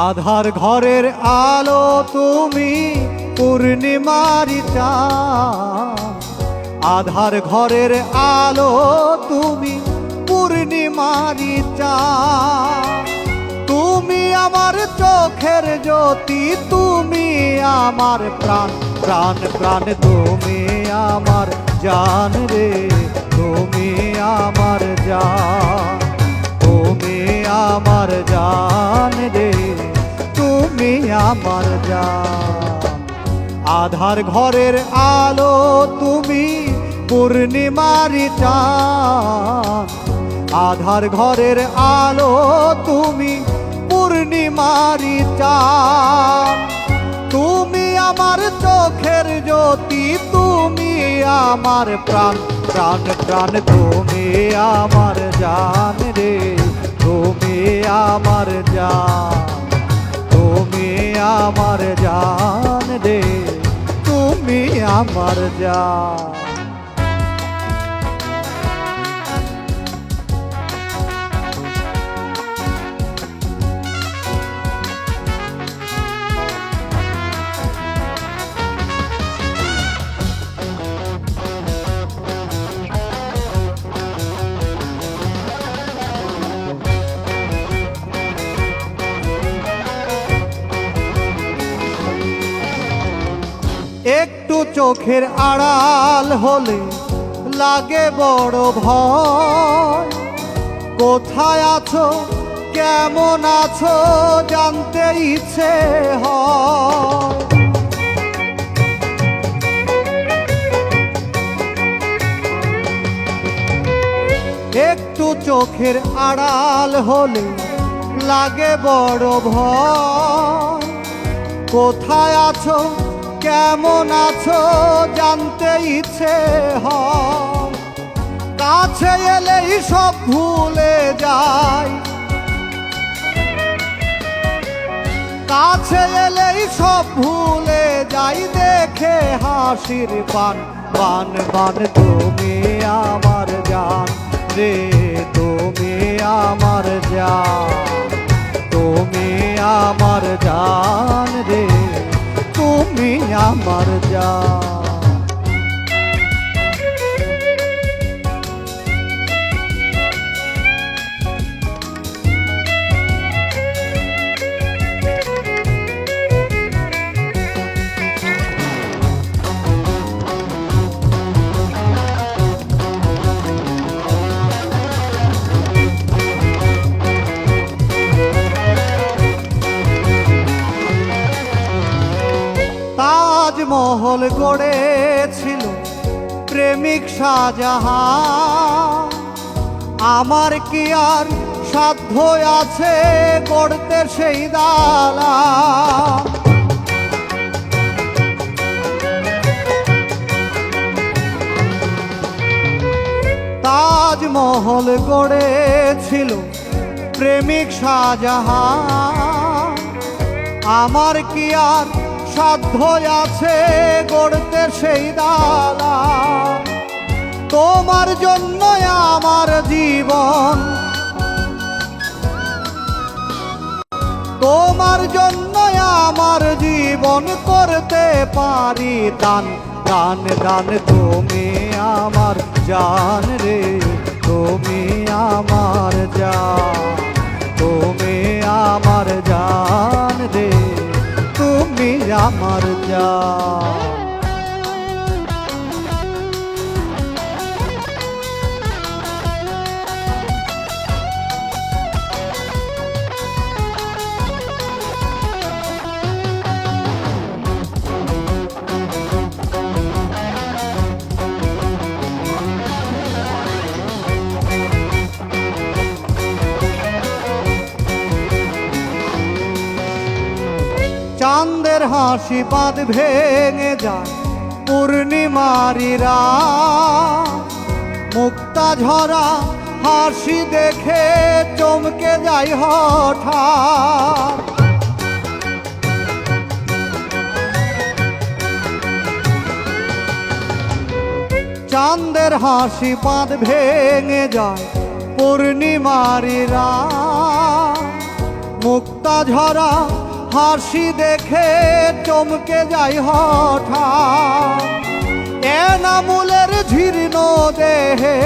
আধার ঘরের আলো তুমি, পূর্ণিমারি চাঁদ। আধার ঘরের আলো তুমি, পূর্ণিমারি চাঁদ। তুমি আমার চোখের জ্যোতি, তুমি আমার প্রাণ, প্রাণ প্রাণ তুমি আমার জান রে, তুমি আমার জান, তুমি আমার জান রে, তুমি আমার জান। আধার ঘরের আলো তুমি, পূর্ণিমারি চাঁদ। আধার ঘরের আলো তুমি, পূর্ণিমারি চাঁদ। তুমি আমার চোখের জ্যোতি, তুমি আমার প্রাণ, প্রাণ প্রাণ তুমি আমার জান রে, তুমি আমার জান, তুমি আমার জান রে, তুমি আমার জান। একটু চোখের আড়াল হলে লাগে বড় ভয়। কোথায় আছো, কেমন আছো, জানতে ইচ্ছে হয়। একটু চোখের আড়াল হলে লাগে বড় ভয়। কোথায় আছো, কেমন আছো, জানতে ইচ্ছে হয়। কাছে এলেই সব ভুলে যাই, কাছে এলেই সব ভুলে যাই। দেখে হাসির বান, বান বান তুমি আমার জান রে, তুমি আমার জান, তুমি আমার জান রে, তুমি আমার জান। তাজমহল গড়েছিল প্রেমিক শাহজাহান। আমার কি আর সাধ্য আছে গড়তে সেই দালান। তাজমহল গড়েছিল প্রেমিক শাহজাহান। আমার কি আর সাধ্য আছে গড়তে সেই দালান। তোমার জন্য আমার জীবন, তোমার জন্য আমার জীবন করতে পারি দান, দান দান তুমি আমার জান রে, তুমি আমার জান, তুমি আমার জান রে, তুমি আমার জান। চাঁদের হাসি বাঁধ ভেঙে যায় পূর্ণিমারি রাত। মুক্তা ঝরা হাসি দেখে চমকে যাই হঠাৎ। চাঁদের হাসি বাঁধ ভেঙে যায় পূর্ণিমারি রাত। মুক্তা ঝরা হাসি দেখে চমকে যাই হঠাৎ, এনামুলের জীর্ণ দেহে,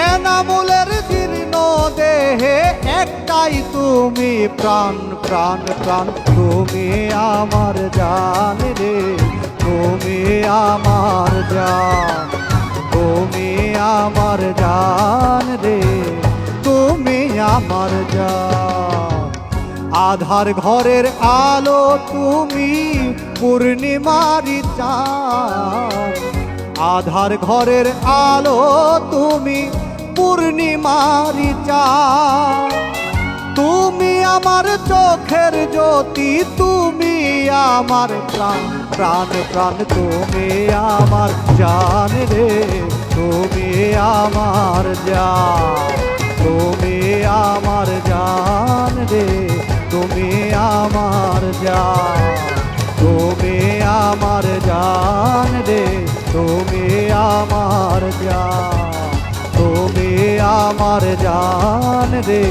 এনামুলের জীর্ণ দেহে একটাই তুমি প্রাণ প্রাণ প্রাণ। তুমি আমার জান রে, তুমি আমার জান, তুমি আমার জান রে, তুমি আমার জান। আধার ঘরের আলো তুমি, পূর্ণিমারি চাঁদ, আধার ঘরের আলো তুমি, পূর্ণিমারি চাঁদ। তুমি আমার চোখের জ্যোতি, তুমি আমার প্রাণ প্রাণ প্রাণ। তুমি আমার জান রে, তুমি আমার জান, তুমি আমার জান রে, তুমি আমার জান, তুমি আমার জান রে, তুমি আমার জান, তুমি আমার জান রে।